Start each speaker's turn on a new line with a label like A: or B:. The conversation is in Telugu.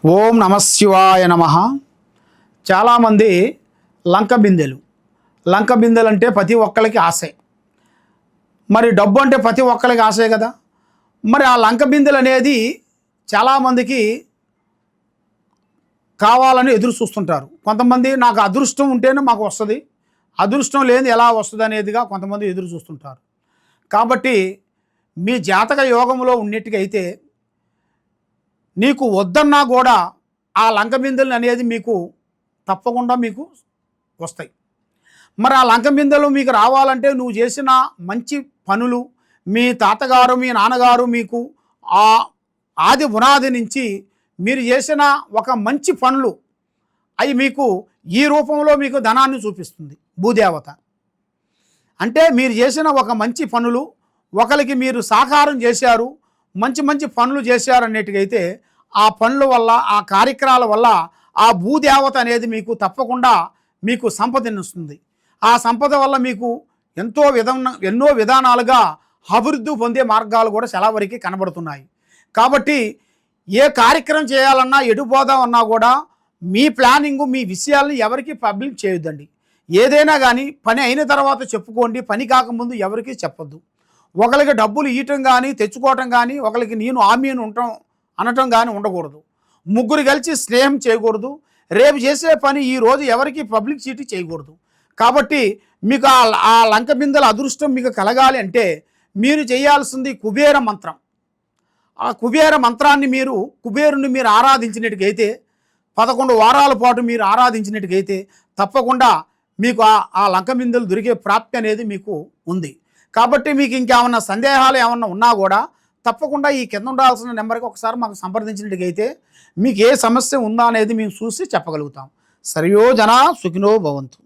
A: ఓం నమశివాయ నమ. చాలామంది లంక బిందెలు అంటే ప్రతి ఒక్కరికి ఆశే. మరి డబ్బు అంటే ప్రతి ఒక్కరికి ఆశే కదా. మరి ఆ లంక బిందెలు అనేది చాలామందికి కావాలని ఎదురు చూస్తుంటారు. కొంతమంది నాకు అదృష్టం ఉంటేనే మాకు వస్తుంది, అదృష్టం లేని ఎలా వస్తుంది అనేదిగా కొంతమంది ఎదురు చూస్తుంటారు. కాబట్టి మీ జాతక యోగంలో ఉన్నట్టుగా అయితే నీకు వద్దన్నా కూడా ఆ లంక బిందెలు అనేది మీకు తప్పకుండా మీకు వస్తాయి. మరి ఆ లంక బిందెలు మీకు రావాలంటే నువ్వు చేసిన మంచి పనులు, మీ తాతగారు మీ నాన్నగారు మీకు ఆ ఆది పునాది నుంచి మీరు చేసిన ఒక మంచి పనులు అవి మీకు ఈ రూపంలో మీకు ధనాన్ని చూపిస్తుంది భూదేవత. అంటే మీరు చేసిన ఒక మంచి పనులు ఒకరికి మీరు సాకారం చేశారు, మంచి మంచి పనులు చేశారు అన్నట్టుగైతే ఆ పనుల వల్ల ఆ కార్యక్రమాల వల్ల ఆ భూదేవత అనేది మీకు తప్పకుండా మీకు సంపదనిస్తుంది. ఆ సంపద వల్ల మీకు ఎన్నో విధానాలుగా అభివృద్ధి పొందే మార్గాలు కూడా చాలా వరకు కనబడుతున్నాయి. కాబట్టి ఏ కార్యక్రమం చేయాలన్నా ఎటు పోదామన్నా కూడా మీ ప్లానింగు మీ విషయాలను ఎవరికి పబ్లిక్ చేయొద్దండి. ఏదైనా కానీ పని అయిన తర్వాత చెప్పుకోండి, పని కాకముందు ఎవరికి చెప్పొద్దు. ఒకరికి డబ్బులు ఇవ్వటం కానీ తెచ్చుకోవటం కానీ ఒకరికి నేను హామీని ఉండటం అనటం కానీ ఉండకూడదు. ముగ్గురు కలిసి స్నేహం చేయకూడదు. రేపు చేసే పని ఈరోజు ఎవరికి పబ్లిసిటీ చేయకూడదు. కాబట్టి మీకు ఆ లంక బిందెల అదృష్టం మీకు కలగాలి అంటే మీరు చేయాల్సింది కుబేర మంత్రం. ఆ కుబేర మంత్రాన్ని కుబేరుని మీరు ఆరాధించినట్టుగైతే 11 వారాల పాటు మీరు ఆరాధించినట్టుగైతే తప్పకుండా మీకు ఆ లంక బిందెలు దొరికే ప్రాప్తి అనేది మీకు ఉంది. కాబట్టి మీకు ఇంకేమన్నా సందేహాలు ఏమన్నా ఉన్నా కూడా తప్పకుండా ఈ కింద ఉండాల్సిన నెంబర్కి ఒకసారి మాకు సంప్రదించినట్టుగైతే మీకు ఏ సమస్య ఉందా అనేది మేము చూసి చెప్పగలుగుతాం. సర్వో జనా సుఖినో భవంతు.